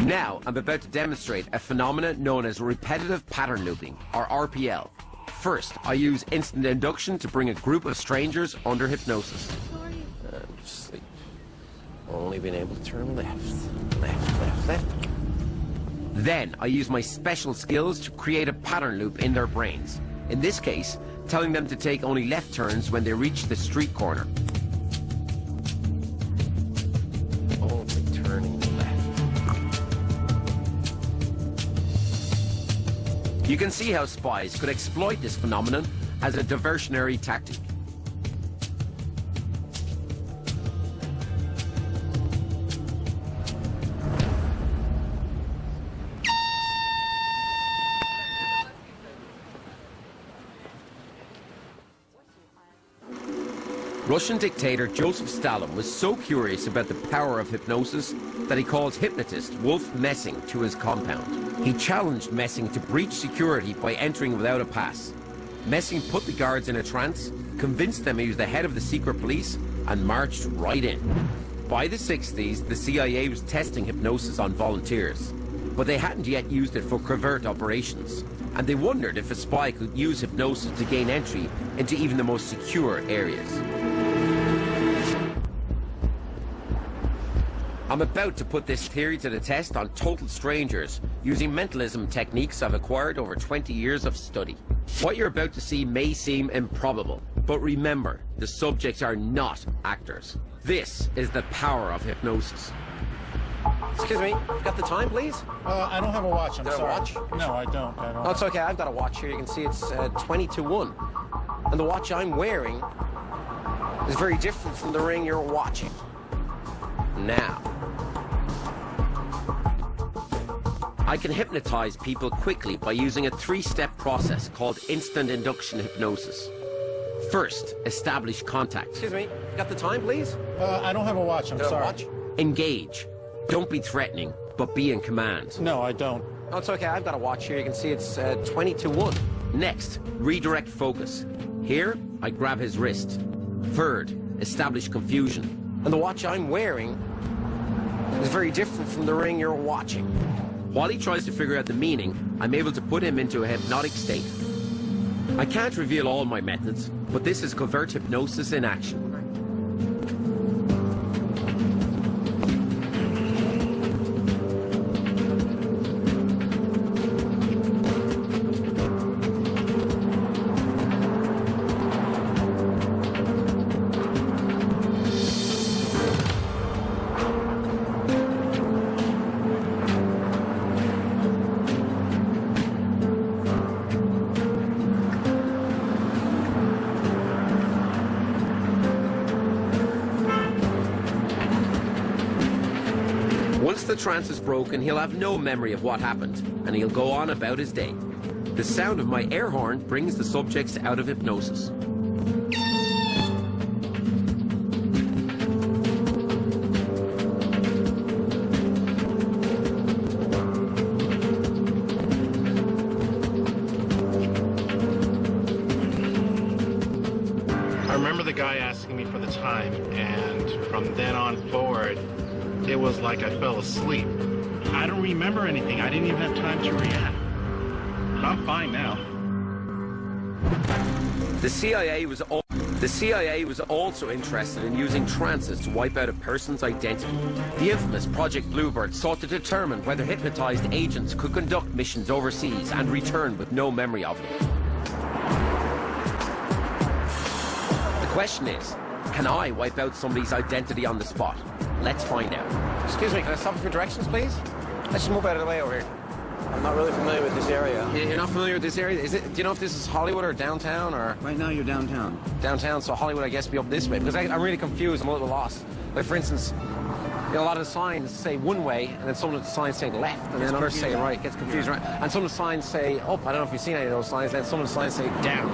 Now, I'm about to demonstrate a phenomenon known as repetitive pattern looping, or RPL. First, I use instant induction to bring a group of strangers under hypnosis. Sleep. Only been able to turn left, left, left. Then, I use my special skills to create a pattern loop in their brains. In this case, telling them to take only left turns when they reach the street corner. Only turning left. You can see how spies could exploit this phenomenon as a diversionary tactic. Russian dictator Joseph Stalin was so curious about the power of hypnosis that he called hypnotist Wolf Messing to his compound. He challenged Messing to breach security by entering without a pass. Messing put the guards in a trance, convinced them he was the head of the secret police, and marched right in. By the 60s, the CIA was testing hypnosis on volunteers, but they hadn't yet used it for covert operations, and they wondered if a spy could use hypnosis to gain entry into even the most secure areas. I'm about to put this theory to the test on total strangers using mentalism techniques I've acquired over 20 years of study. What you're about to see may seem improbable, but remember, the subjects are not actors. This is the power of hypnosis. Excuse me, got the time, please? I don't have a watch, I'm sorry. Watch? No, I don't. Oh, it's okay, I've got a watch here. You can see it's 20 to 1. And the watch I'm wearing is very different from the ring you're watching. Now, I can hypnotize people quickly by using a 3-step process called instant induction hypnosis. First, establish contact. excuse me, got the time, please? I don't have a watch, I'm Got a sorry. watch? Engage. Don't be threatening, but be in command. No, I don't. Oh, it's okay, I've got a watch here. You can see it's 20 to 1. Next, redirect focus. Here, I grab his wrist. Third, establish confusion. And the watch I'm wearing is very different from the ring you're watching. While he tries to figure out the meaning, I'm able to put him into a hypnotic state. I can't reveal all my methods, but this is covert hypnosis in action. Once the trance is broken, he'll have no memory of what happened, and he'll go on about his day. The sound of my air horn brings the subjects out of hypnosis. I remember the guy asking me for the time, and from then on forward, it was like I fell asleep. I don't remember anything. I didn't even have time to react. But I'm fine now. The CIA was also interested in using trances to wipe out a person's identity. The infamous Project Bluebird sought to determine whether hypnotized agents could conduct missions overseas and return with no memory of them. The question is, can I wipe out somebody's identity on the spot? Let's find out. Excuse me, can I stop for directions, please? Let's just move out of the way over here. I'm not really familiar with this area. You're not familiar with this area? Is it? Do you know if this is Hollywood or downtown or? Right now you're downtown. Downtown, so Hollywood, I guess, be up this way. Because I'm really confused. I'm a little lost. Like, for instance, you know, a lot of the signs say one way, and then some of the signs say left, and then others say right. It gets confused, right? And some of the signs say up. I don't know if you've seen any of those signs. Then some of the signs say down.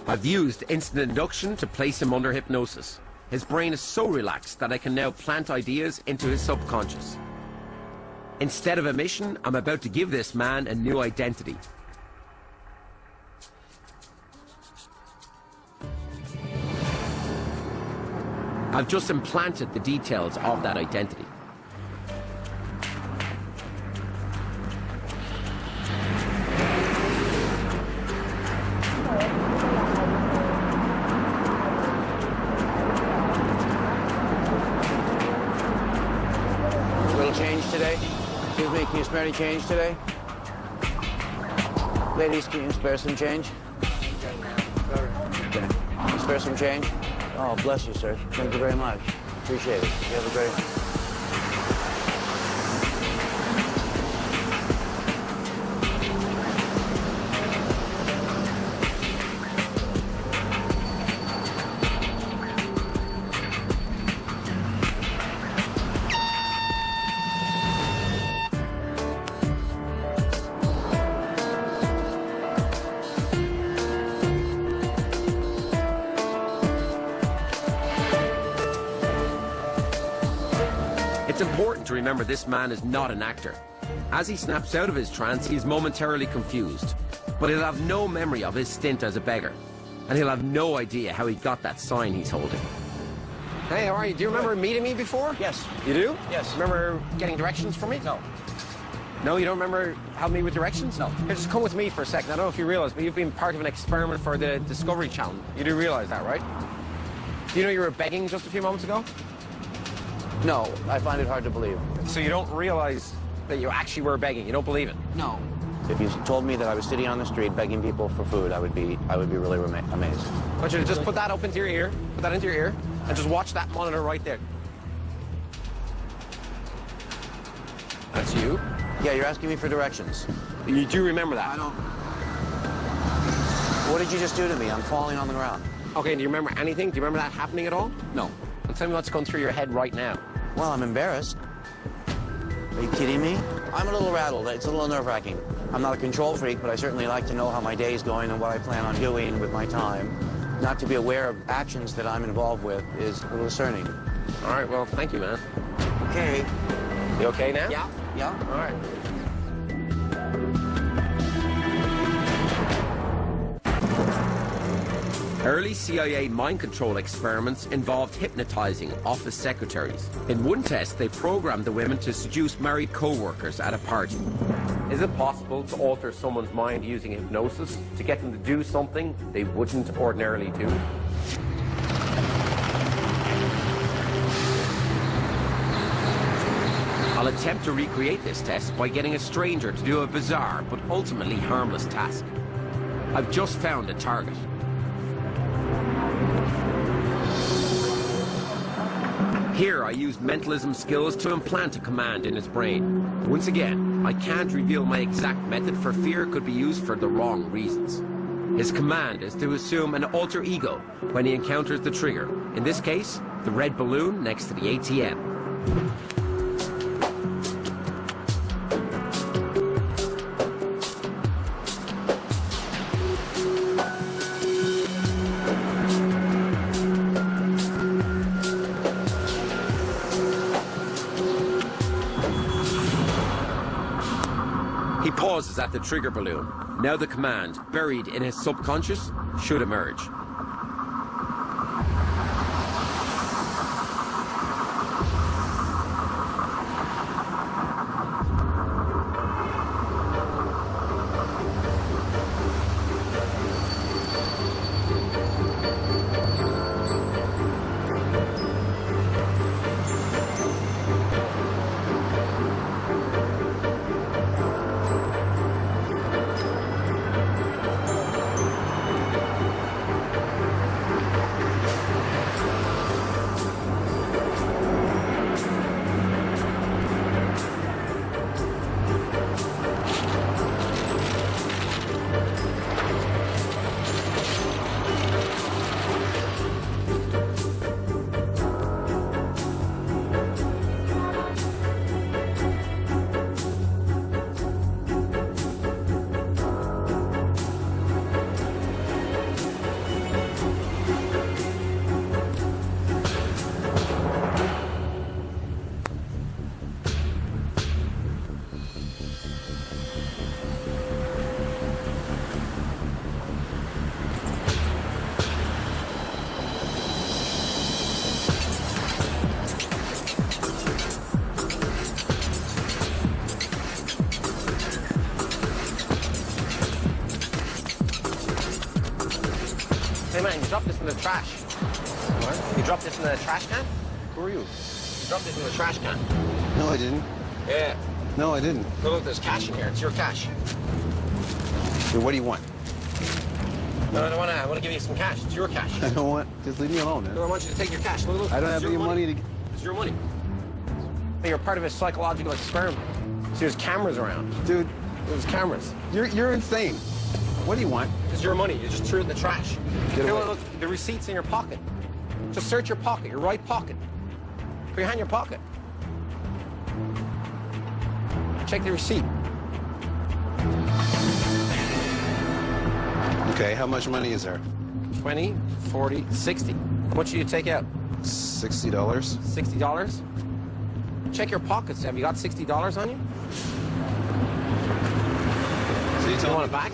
I've used instant induction to place him under hypnosis. His brain is so relaxed that I can now plant ideas into his subconscious. Instead of a mission, I'm about to give this man a new identity. I've just implanted the details of that identity. Little change today? Excuse me, can you spare any change today? Ladies, can you spare some change? Okay. Can you spare some change? Oh, bless you, sir. Thank you very much. Appreciate it. You have a great... It's important to remember this man is not an actor. As he snaps out of his trance, he is momentarily confused. But he'll have no memory of his stint as a beggar. And he'll have no idea how he got that sign he's holding. Hey, how are you? Do you remember meeting me before? Yes. You do? Yes. Remember getting directions from me? No. No, you don't remember helping me with directions? No. Here, just come with me for a second. I don't know if you realize, but you've been part of an experiment for the Discovery Channel. You do realize that, right? Do you know you were begging just a few moments ago? No, I find it hard to believe. So you don't realize that you actually were begging. You don't believe it? No. If you told me that I was sitting on the street begging people for food, I would be really amazed. I want you to just put that up into your ear, put that into your ear, and just watch that monitor right there. That's you. Yeah, you're asking me for directions. You do remember that? I don't... What did you just do to me? I'm falling on the ground. Okay, do you remember anything? Do you remember that happening at all? No. Well, tell me what's going through your head right now. Well, I'm embarrassed. Are you kidding me? I'm a little rattled. It's a little nerve-wracking. I'm not a control freak, but I certainly like to know how my day's going and what I plan on doing with my time. Not to be aware of actions that I'm involved with is a little concerning. All right, well, thank you, man. Okay. You okay now? Yeah, yeah. All right. Early CIA mind control experiments involved hypnotizing office secretaries. In one test, they programmed the women to seduce married co-workers at a party. Is it possible to alter someone's mind using hypnosis to get them to do something they wouldn't ordinarily do? I'll attempt to recreate this test by getting a stranger to do a bizarre but ultimately harmless task. I've just found a target. Here, I used mentalism skills to implant a command in his brain. Once again, I can't reveal my exact method for fear it could be used for the wrong reasons. His command is to assume an alter ego when he encounters the trigger. In this case, the red balloon next to the ATM. He pauses at the trigger balloon. Now the command, buried in his subconscious, should emerge. Hey man, you dropped this in the trash. What? You dropped this in the trash can? Who are you? You dropped this in the trash can. No, I didn't. Yeah. No, I didn't. Look, there's cash in here. It's your cash. Dude, what do you want? No, I want to give you some cash. It's your cash. I don't want. Just leave me alone, man. No, I want you to take your cash. Look, I don't have any money to. It's your money. You're part of a psychological experiment. See, there's cameras around. Dude, There's cameras. you're insane. What do you want? It's your money. You just threw it in the trash. Get Here, away. look, the receipt's in your pocket. Just search your pocket, your right pocket. Put your hand in your pocket. Check the receipt. Okay, how much money is there? 20, 40, 60. How much do you take out? $60. $60? Check your pockets. Have you got $60 on you? So you You want it back?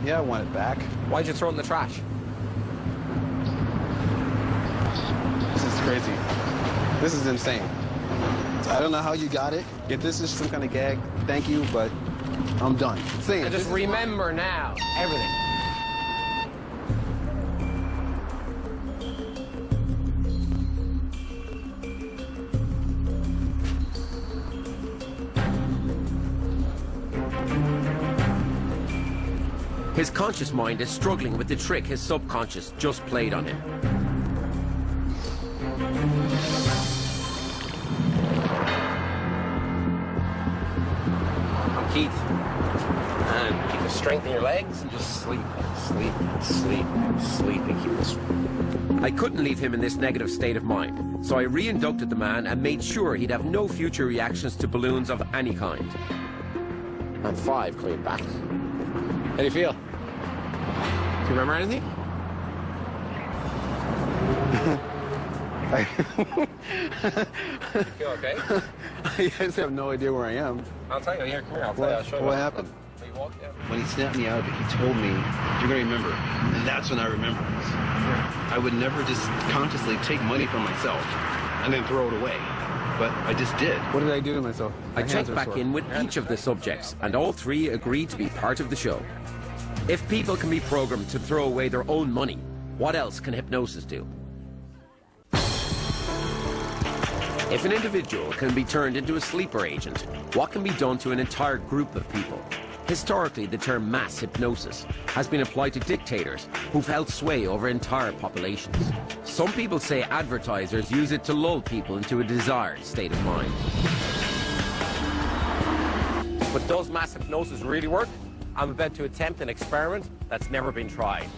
Yeah, I want it back. Why'd you throw it in the trash? This is crazy. This is insane. I don't know how you got it. If this is some kind of gag, thank you, but I'm done. Insane. And just remember now, everything. His conscious mind is struggling with the trick his subconscious just played on him. I'm Keith. And keep the strength in your legs and just sleep, sleep, sleep, sleep, and keep this. I couldn't leave him in this negative state of mind, so I re-inducted the man and made sure he'd have no future reactions to balloons of any kind. I'm 5, clean back. How do you feel? Do you remember anything? You feel okay? I just have no idea where I am. I'll tell you. Here, come here. I'll tell you. I'll show you. What happened? You walk, yeah. When he snapped me out of it, he told me, you're going to remember. And that's when I remember. I would never just consciously take money from myself and then throw it away. But I just did. What did I do to myself? I checked back in with each of the subjects, and all 3 agreed to be part of the show. If people can be programmed to throw away their own money, what else can hypnosis do? If an individual can be turned into a sleeper agent, what can be done to an entire group of people? Historically, the term mass hypnosis has been applied to dictators who've held sway over entire populations. Some people say advertisers use it to lull people into a desired state of mind. But does mass hypnosis really work? I'm about to attempt an experiment that's never been tried.